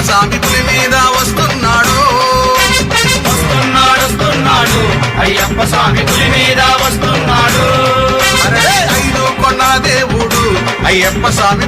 స్వామి పులి మీద వస్తున్నాడు వస్తున్నాడు అయ్యప్ప స్వామి పులి మీద వస్తున్నాడు. ఐదు కొండ దేవుడు అయ్యప్ప స్వామి